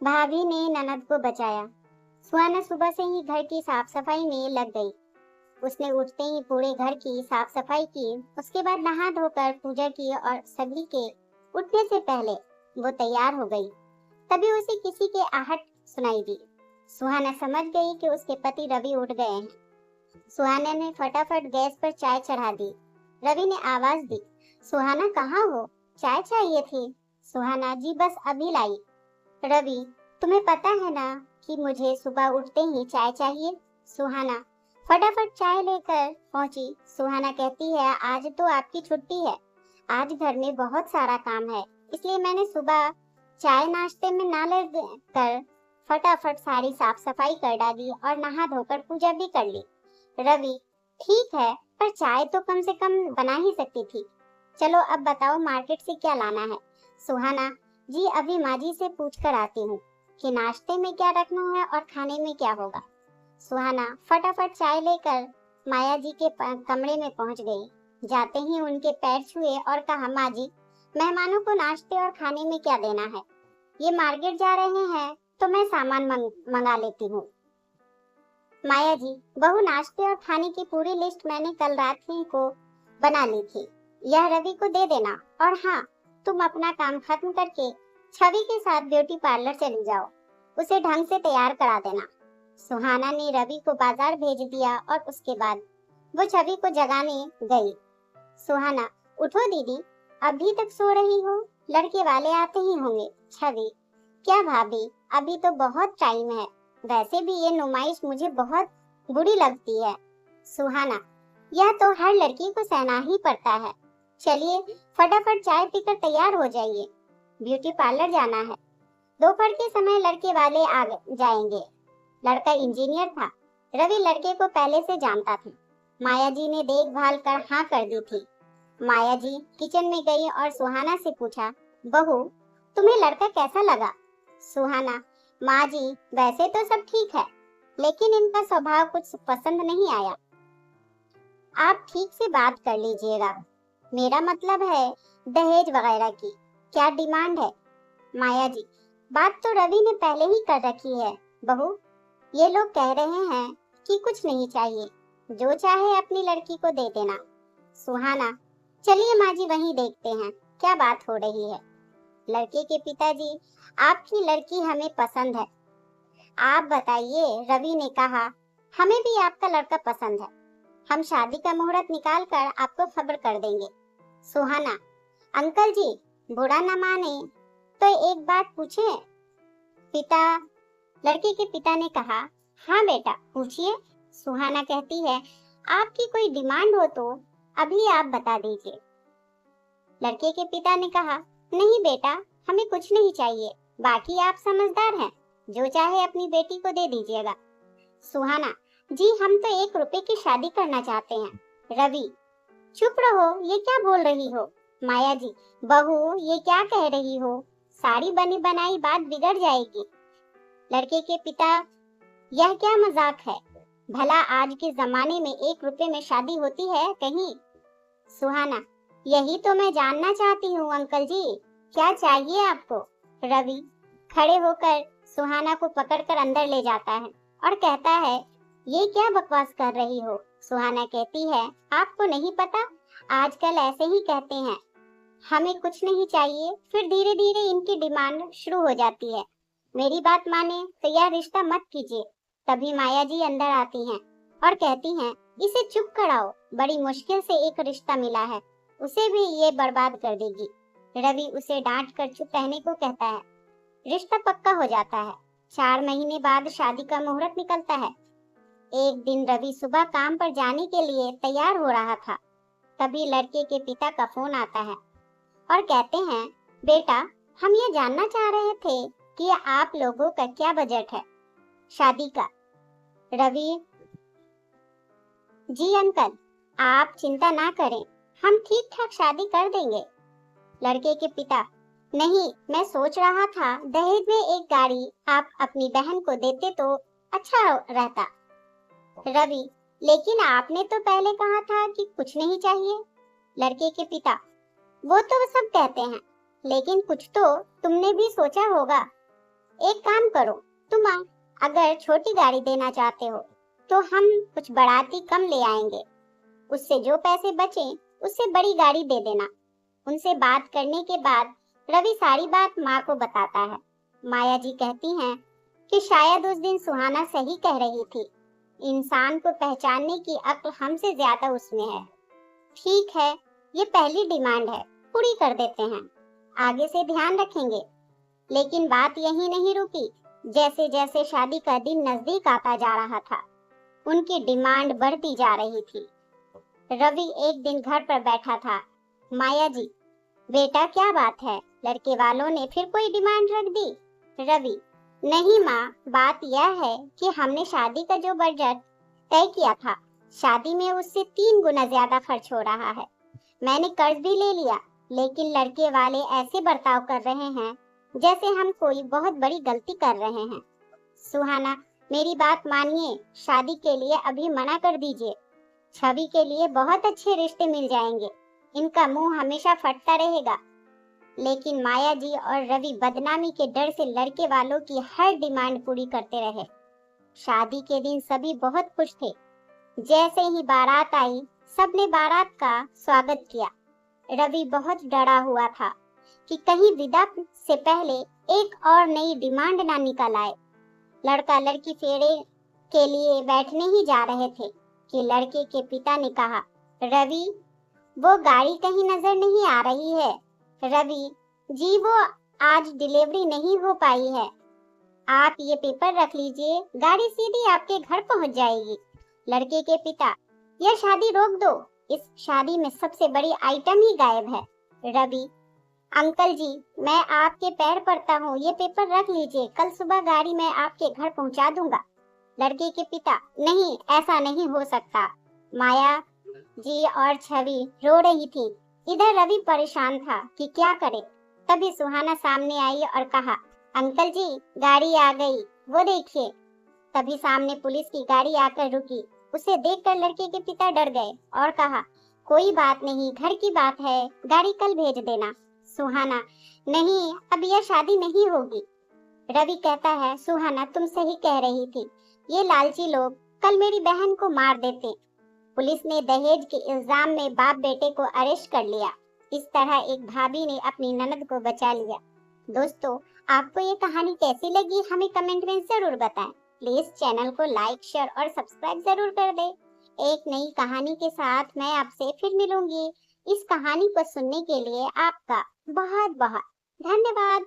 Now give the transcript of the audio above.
भाभी ने ननद को बचाया। सुहाना सुबह से ही घर की साफ सफाई में लग गई। उसने उठते ही पूरे घर की साफ सफाई की, उसके बाद नहा धोकर पूजा की और सभी के उठने से पहले वो तैयार हो गई। तभी उसे किसी के आहट सुनाई दी। सुहाना समझ गई कि उसके पति रवि उठ गए हैं। सुहाना ने फटाफट गैस पर चाय चढ़ा दी। रवि ने आवाज दी, सुहाना कहाँ हो, चाय चाहिए थी। सुहाना, जी बस अभी लाई। रवि, तुम्हें पता है ना कि मुझे सुबह उठते ही चाय चाहिए। सुहाना फटाफट चाय लेकर पहुंची। सुहाना कहती है, आज तो आपकी छुट्टी है, आज घर में बहुत सारा काम है, इसलिए मैंने सुबह चाय नाश्ते में ना लेकर फटाफट सारी साफ सफाई कर डाली और नहा धोकर पूजा भी कर ली। रवि, ठीक है, पर चाय तो कम से कम बना ही सकती थी। चलो अब बताओ मार्केट से क्या लाना है। सुहाना, जी अभी माँ जी से पूछ कर आती हूँ कि नाश्ते में क्या रखना है और खाने में क्या होगा। सुहाना फटाफट चाय लेकर माया जी के कमरे में पहुंच गई। जाते ही उनके पैर छुए और कहा, माँ जी मेहमानों को नाश्ते और खाने में क्या देना है। ये मार्केट जा रहे हैं तो मैं सामान मंगा लेती हूँ। माया जी, बहू नाश्ते और खाने की पूरी लिस्ट मैंने कल रात ही को बना ली थी, यह रवि को दे देना। और हाँ, तुम अपना काम खत्म करके छवि के साथ ब्यूटी पार्लर चली जाओ, उसे ढंग से तैयार करा देना। सुहाना ने रवि को बाजार भेज दिया और उसके बाद वो छवि को जगाने गई। सुहाना, उठो दीदी, अभी तक सो रही हो, लड़के वाले आते ही होंगे। छवि, क्या भाभी, अभी तो बहुत टाइम है, वैसे भी ये नुमाइश मुझे बहुत बुरी लगती है। सुहाना, यह तो हर लड़की को सहना ही पड़ता है, चलिए फटाफट चाय पीकर तैयार हो जाइए, ब्यूटी पार्लर जाना है। दोपहर के समय लड़के वाले आ जाएंगे। लड़का इंजीनियर था, रवि लड़के को पहले से जानता था। माया जी ने देखभाल कर हाँ कर दी थी। माया जी किचन में गई और सुहाना से पूछा, बहू तुम्हें लड़का कैसा लगा। सुहाना, माँ जी वैसे तो सब ठीक है, लेकिन इनका स्वभाव कुछ पसंद नहीं आया। आप ठीक से बात कर लीजिएगा, मेरा मतलब है दहेज वगैरह की क्या डिमांड है। माया जी, बात तो रवि ने पहले ही कर रखी है बहू, ये लोग कह रहे हैं कि कुछ नहीं चाहिए, जो चाहे अपनी लड़की को दे देना। सुहाना, चलिए माँ जी वहीं देखते हैं क्या बात हो रही है। लड़के के पिताजी, आपकी लड़की हमें पसंद है, आप बताइए। रवि ने कहा, हमें भी आपका लड़का पसंद है, हम शादी का मुहूर्त निकाल कर आपको खबर कर देंगे। सुहाना, अंकल जी बुरा न माने तो एक बात पूछे। पिता लड़के के पिता ने कहा, हाँ बेटा पूछिए। सुहाना कहती है, आपकी कोई डिमांड हो तो अभी आप बता दीजिए। लड़के के पिता ने कहा, नहीं बेटा हमें कुछ नहीं चाहिए, बाकी आप समझदार हैं, जो चाहे अपनी बेटी को दे दीजिएगा। सुहाना, जी हम तो 1 रुपए की शादी करना चाहते हैं। रवि, चुप रहो, ये क्या बोल रही हो। माया जी, बहू ये क्या कह रही हो, सारी बनी बनाई बात बिगड़ जाएगी। लड़के के पिता, यह क्या मजाक है, भला आज के जमाने में 1 रुपए में शादी होती है कहीं। सुहाना, यही तो मैं जानना चाहती हूँ अंकल जी, क्या चाहिए आपको। रवि खड़े होकर सुहाना को पकड़कर अंदर ले जाता है और कहता है, ये क्या बकवास कर रही हो। सुहाना कहती है, आपको नहीं पता, आजकल ऐसे ही कहते हैं, हमें कुछ नहीं चाहिए, फिर धीरे धीरे इनकी डिमांड शुरू हो जाती है, मेरी बात माने तो यह रिश्ता मत कीजिए। तभी माया जी अंदर आती हैं और कहती हैं, इसे चुप कराओ, बड़ी मुश्किल से एक रिश्ता मिला है, उसे भी ये बर्बाद कर देगी। रवि उसे डांट कर चुप रहने को कहता है। रिश्ता पक्का हो जाता है। 4 महीने बाद शादी का मुहूर्त निकलता है। एक दिन रवि सुबह काम पर जाने के लिए तैयार हो रहा था, तभी लड़के के पिता का फोन आता है और कहते हैं, बेटा हम ये जानना चाह रहे थे कि आप लोगों का क्या बजट है शादी का। रवि, जी अंकल आप चिंता ना करें, हम ठीक ठाक शादी कर देंगे। लड़के के पिता, नहीं मैं सोच रहा था दहेज में एक गाड़ी आप अपनी बहन को देते तो अच्छा रहता। रवि, लेकिन आपने तो पहले कहा था कि कुछ नहीं चाहिए। लड़के के पिता, वो तो सब कहते हैं, लेकिन कुछ तो तुमने भी सोचा होगा। एक काम करो, तुम अगर छोटी गाड़ी देना चाहते हो तो हम कुछ बढ़ाती कम ले आएंगे, उससे जो पैसे बचे उससे बड़ी गाड़ी दे देना। उनसे बात करने के बाद रवि सारी बात माँ को बताता है। माया जी कहती हैं कि शायद उस दिन सुहाना सही कह रही थी, इंसान को पहचानने की अक्ल हमसे ज्यादा उसमें है। ठीक है, ये पहली डिमांड है, पूरी कर देते हैं, आगे से ध्यान रखेंगे। लेकिन बात यही नहीं रुकी। जैसे जैसे शादी का दिन नजदीक आता जा रहा था, उनकी डिमांड बढ़ती जा रही थी। रवि एक दिन घर पर बैठा था। माया जी, बेटा क्या बात है, लड़के वालों ने फिर कोई डिमांड रख दी? रवि, नहीं माँ, बात यह है कि हमने शादी का जो बजट तय किया था, शादी में उससे 3 गुना ज्यादा खर्च हो रहा है। मैंने कर्ज भी ले लिया, लेकिन लड़के वाले ऐसे बर्ताव कर रहे हैं जैसे हम कोई बहुत बड़ी गलती कर रहे हैं। सुहाना, मेरी बात मानिए, शादी के लिए अभी मना कर दीजिए। छवि के लिए बहुत अच्छे रिश्ते मिल जाएंगे, इनका मुंह हमेशा फटता रहेगा। लेकिन माया जी और रवि बदनामी के डर से लड़के वालों की हर डिमांड पूरी करते रहे। शादी के दिन सभी बहुत खुश थे। जैसे ही बारात आई, सबने बारात का स्वागत किया। रवि बहुत डरा हुआ था कि कहीं विदा से पहले एक और नई डिमांड ना निकल आए। लड़का लड़की फेरे के लिए बैठने ही जा रहे थे कि लड़के के पिता ने कहा, रवि, वो गाड़ी कहीं नजर नहीं आ रही है। रवि जी, वो आज डिलीवरी नहीं हो पाई है, आप ये पेपर रख लीजिए, गाड़ी सीधी आपके घर पहुंच जाएगी। लड़के के पिता, यह शादी रोक दो, इस शादी में सबसे बड़ी आइटम ही गायब है। रवि, अंकल जी, मैं आपके पैर पड़ता हूँ, ये पेपर रख लीजिए, कल सुबह गाड़ी मैं आपके घर पहुंचा दूंगा। लड़के के पिता, नहीं, ऐसा नहीं हो सकता। माया जी और छवि रो रही थी। इधर रवि परेशान था कि क्या करे। तभी सुहाना सामने आई और कहा, अंकल जी, गाड़ी आ गई, वो देखिए। तभी सामने पुलिस की गाड़ी आकर रुकी। उसे देखकर लड़के के पिता डर गए और कहा, कोई बात नहीं, घर की बात है, गाड़ी कल भेज देना। सुहाना, नहीं, अब यह शादी नहीं होगी। रवि कहता है, सुहाना तुम सही कह रही थी, ये लालची लोग कल मेरी बहन को मार देते। पुलिस ने दहेज के इल्जाम में बाप बेटे को अरेस्ट कर लिया। इस तरह एक भाभी ने अपनी ननद को बचा लिया। दोस्तों, आपको ये कहानी कैसी लगी हमें कमेंट में जरूर बताएं। प्लीज चैनल को लाइक, शेयर और सब्सक्राइब जरूर कर दें। एक नई कहानी के साथ मैं आपसे फिर मिलूंगी। इस कहानी को सुनने के लिए आपका बहुत बहुत धन्यवाद।